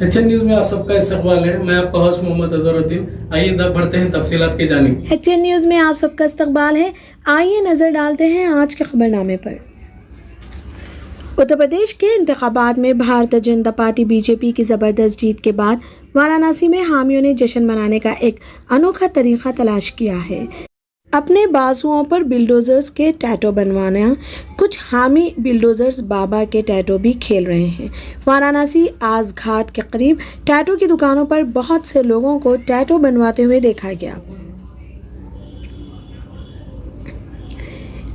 HN news में आप सबका इस्तकबाल है। मैं आपका होस्ट मोहम्मद अजहरुद्दीन। आइए बढ़ते हैं तफसीलात की जानिब। HN न्यूज में आप सबका इस्तकबाल है। आइए नजर डालते हैं आज के खबरनामे पर। उत्तर प्रदेश के इंतखाबात में भारतीय जनता पार्टी BJP की ज़बरदस्त जीत के बाद वाराणसी में हामियों ने जश्न मनाने का एक अनोखा तरीका तलाश किया है। अपने बाजुओं पर बिल्डोजर्स के टैटू बनवाना, कुछ हामी बिल्डोजर्स बाबा के टैटू भी खेल रहे हैं। वाराणसी आज घाट के करीब टैटू की दुकानों पर बहुत से लोगों को टैटू बनवाते हुए देखा गया।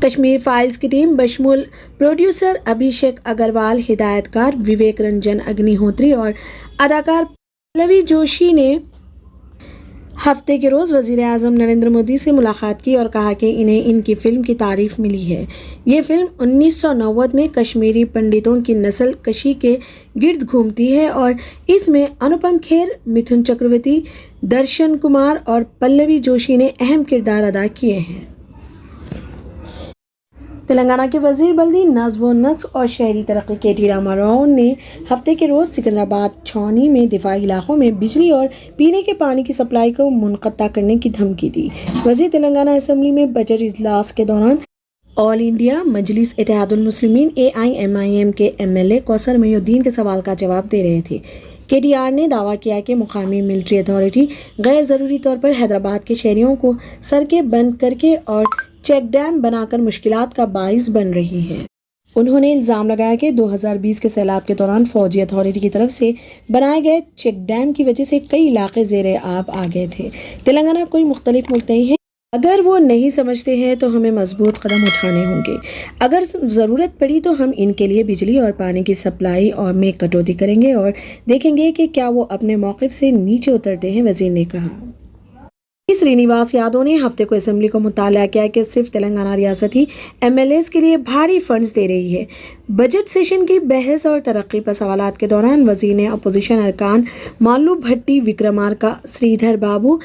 कश्मीर फाइल्स की टीम बशमूल प्रोड्यूसर अभिषेक अग्रवाल, हिदायतकार विवेक रंजन अग्निहोत्री और अदाकार पल्लवी जोशी ने हफ्ते के रोज़ वज़ीर आज़म नरेंद्र मोदी से मुलाकात की और कहा कि इन्हें इनकी फ़िल्म की तारीफ़ मिली है। ये फ़िल्म 1990 में कश्मीरी पंडितों की नस्ल कशी के गिर्द घूमती है और इसमें अनुपम खेर, मिथुन चक्रवर्ती, दर्शन कुमार और पल्लवी जोशी ने अहम किरदार अदा किए हैं। तेलंगाना के वज़ीर बल्दी नज़्म व नक्श और शहरी तरक्की KT रामाराव ने हफ्ते के रोज़ सिकंदराबाद छावनी में दिफाई इलाकों में बिजली और पीने के पानी की सप्लाई को मुनक़ता करने की धमकी दी। वज़ीर तेलंगाना असेंबली में बजट इजलास के दौरान ऑल इंडिया मजलिस इत्तेहादुल मुस्लिमीन AIMIM के MLA कौसर मोइनुद्दीन के सवाल का जवाब दे रहे थे। KTR ने दावा किया कि मुकामी मिलिट्री अथॉरिटी गैर ज़रूरी तौर पर हैदराबाद के शहरियों को सड़कें बंद करके और चेक डैम बनाकर मुश्किलात का बाइस बन रही है। उन्होंने इल्ज़ाम लगाया कि 2020 के सैलाब के दौरान फौजी अथॉरिटी की तरफ से बनाए गए चेक डैम की वजह से कई इलाके ज़ेरे आब आ गए थे। तेलंगाना कोई मुख्तलिफ मुल्क नहीं है। अगर वो नहीं समझते हैं तो हमें मजबूत कदम उठाने होंगे। अगर ज़रूरत पड़ी तो हम इनके लिए बिजली और पानी की सप्लाई और में कटौती करेंगे और देखेंगे कि क्या वो अपने मौक़िफ़ से नीचे उतरते हैं, वज़ीर ने कहा। श्रीनिवास यादव ने हफ्ते को असेंबली को मुताला किया कि सिर्फ तेलंगाना रियासत ही MLAs के लिए भारी फंड्स दे रही है। बजट सेशन की बहस और तरक्की पर सवालात के दौरान वज़ीर ने अपोजिशन अरकान मालू भट्टी, विक्रमार्का, श्रीधर बाबू,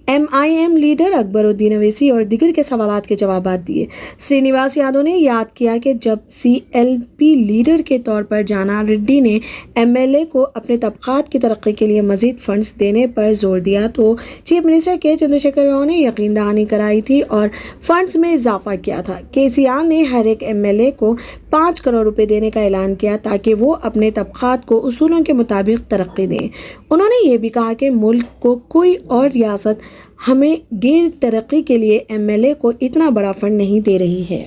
MIM लीडर अकबरुद्दीन अवैसी और दिगर के सवालात के जवाब दिए। श्रीनिवास यादव ने याद किया कि जब CLP लीडर के तौर पर जाना रेड्डी ने MLA को अपने तबक़ात की तरक्की के लिए मज़ीद फंड्स देने पर जोर दिया तो chief minister K Chandrashekhar Rao ने यकीन दहानी कराई थी और फंड्स में इजाफा किया था। KCR ने हर एक MLA को 5 करोड़ रुपए देने का ऐलान किया ताकि वो अपने तबक़ात को उसूलों के मुताबिक तरक्की दें। उन्होंने ये भी कहा कि मुल्क को कोई और रियासत हमें गैर तरक्की के लिए MLA को इतना बड़ा फंड नहीं दे रही है।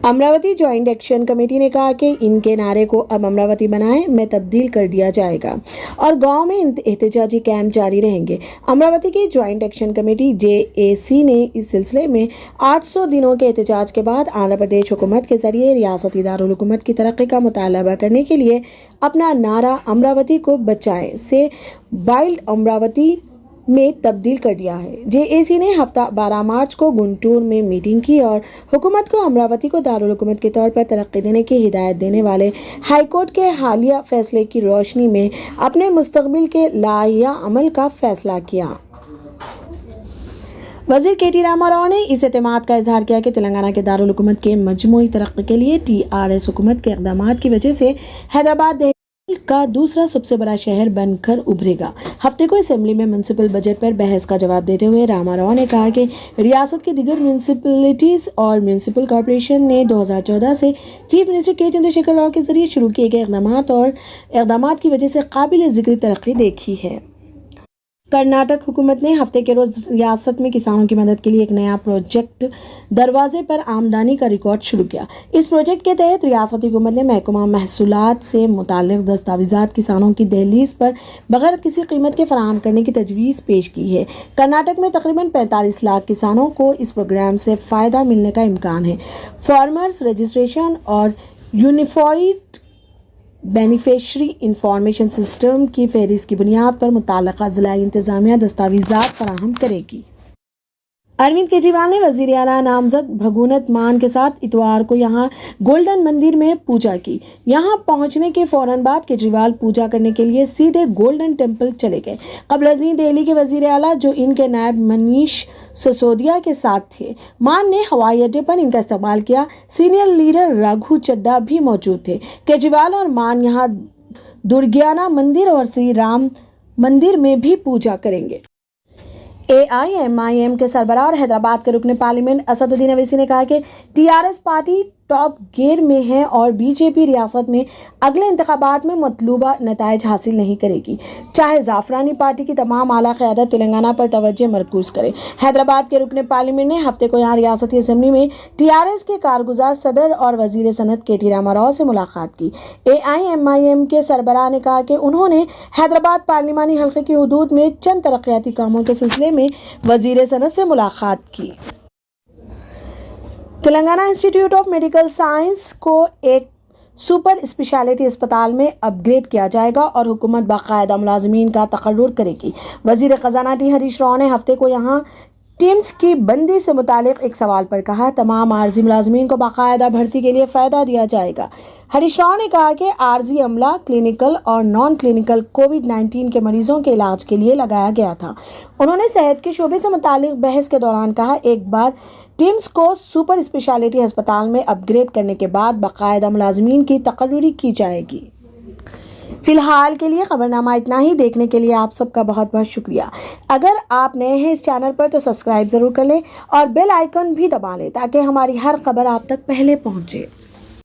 अमरावती जॉइंट एक्शन कमेटी ने कहा कि इनके नारे को अब अमरावती बनाएं में तब्दील कर दिया जाएगा और गांव में एहतजाजी कैंप जारी रहेंगे। अमरावती की जॉइंट एक्शन कमेटी JAC ने इस सिलसिले में 800 दिनों के एहतजाज के बाद आंध्र प्रदेश हुकूमत के जरिए रियासती दारुल हुकूमत की तरक्की का मुतालबा करने के लिए अपना नारा अमरावती को बचाएं से बाइल्ड अमरावती में तब्दील कर दिया है। JAC ने हफ्ता 12 मार्च को गुंटूर में मीटिंग की और हुकूमत को अमरावती को दारुल हुकूमत के तौर पर तरक्की देने की हिदायत देने वाले हाईकोर्ट के हालिया फैसले की रोशनी में अपने मुस्तकबिल के लाहिया अमल का फैसला किया। वज़ीर KT रामाराव ने इस एतमाद का इजहार किया कि तेलंगाना के दारुल हुकूमत के मजमूई तरक्की के लिए TRS हुकूमत के इक़दामात की वजह से हैदराबाद का दूसरा सबसे बड़ा शहर बनकर उभरेगा। हफ्ते को असेंबली में म्यूनसिपल बजट पर बहस का जवाब देते हुए रामाराव ने कहा कि रियासत की दिगर म्यूनसिपलिटीज़ और म्यूनसिपल कॉरपोरेशन ने 2014 से chief minister K Chandrashekhar Rao के जरिए शुरू किए गए इक़दामात की वजह से काबिल ज़िक्र तरक्की देखी है। कर्नाटक हुकूमत ने हफ्ते के रोज़ रियासत में किसानों की मदद के लिए एक नया प्रोजेक्ट दरवाजे पर आमदनी का रिकॉर्ड शुरू किया। इस प्रोजेक्ट के तहत रियासती हुकूमत ने महकमा महसूलात से मुताल्लिक़ दस्तावेज़ात किसानों की दहलीज पर बगैर किसी कीमत के फराहम करने की तजवीज़ पेश की है। कर्नाटक में तकरीबन 45 लाख किसानों को इस प्रोग्राम से फ़ायदा मिलने का इम्कान है। फार्मर्स रजिस्ट्रेशन और यूनिफाइड बेनिफिशरी इंफॉर्मेशन सिस्टम की फहरिस्त की बुनियाद पर मुताल्लिक़ा ज़िला इंतज़ामिया दस्तावेज़ात फराहम करेगी। अरविंद केजरीवाल ने वज़ीर आला नामज़द भगुनत मान के साथ इतवार को यहां गोल्डन मंदिर में पूजा की। यहां पहुंचने के फौरन बाद केजरीवाल पूजा करने के लिए सीधे गोल्डन टेम्पल चले गए। कबल अज़ीं दिल्ली के वज़ीर आला जो इनके नायब मनीष सिसोदिया के साथ थे, मान ने हवाई अड्डे पर इनका इस्तकबाल किया। सीनियर लीडर रघु चड्ढा भी मौजूद थे। केजरीवाल और मान यहां दुर्गियाना मंदिर और श्री राम मंदिर में भी पूजा करेंगे। AIMIM के सरबराह और हैदराबाद के रुकने पार्लियामेंट असदुद्दीन अवैसी ने कहा कि TRS पार्टी टॉप गियर में है और BJP रियासत में अगले इंतखाबात में मतलूबा नताइज हासिल नहीं करेगी, चाहे जाफरानी पार्टी की तमाम आला क़यादत तेलंगाना पर तवज्जो मरकूज करे। हैदराबाद के रुकने पार्लियामेंट ने हफ्ते को यहाँ रियासती असम्बली में TRS के कारगुजार सदर और वजीर सनत KT रामाराव से मुलाकात की। AIMIM के सरबराह ने कहा कि उन्होंने हैदराबाद पार्लिमानी हल्के की हदूद में चंद तरक्याती कामों के सिलसिले में वजीर सनत से मुलाकात की। Telangana institute of medical science को एक सुपर स्पेशलिटी अस्पताल में अपग्रेड किया जाएगा और हुकूमत बाकायदा मुलाजमीन का तकर्रुर करेगी। वजीर खजाना टी हरीश राव ने हफ्ते को यहाँ टीम्स की बंदी से मुतालिक एक सवाल पर कहा, तमाम आर्जी मुलाजमीन को बाकायदा भर्ती के लिए फ़ायदा दिया जाएगा। हरीश राव ने कहा कि आर्जी अमला क्लिनिकल और नॉन क्लिनिकल कोविड-19 के मरीजों के इलाज के लिए लगाया गया था। उन्होंने सेहत के शोबे से मुतालिक बहस के दौरान कहा, एक बार टीम्स को सुपर स्पेशलिटी अस्पताल में अपग्रेड करने के बाद बाकायदा मुलाजमीन की तकर्रुरी की जाएगी। फिलहाल के लिए खबरनामा इतना ही। देखने के लिए आप सबका बहुत बहुत शुक्रिया। अगर आप नए हैं इस चैनल पर तो सब्सक्राइब ज़रूर कर लें और बेल आइकन भी दबा लें ताकि हमारी हर खबर आप तक पहले पहुंचे।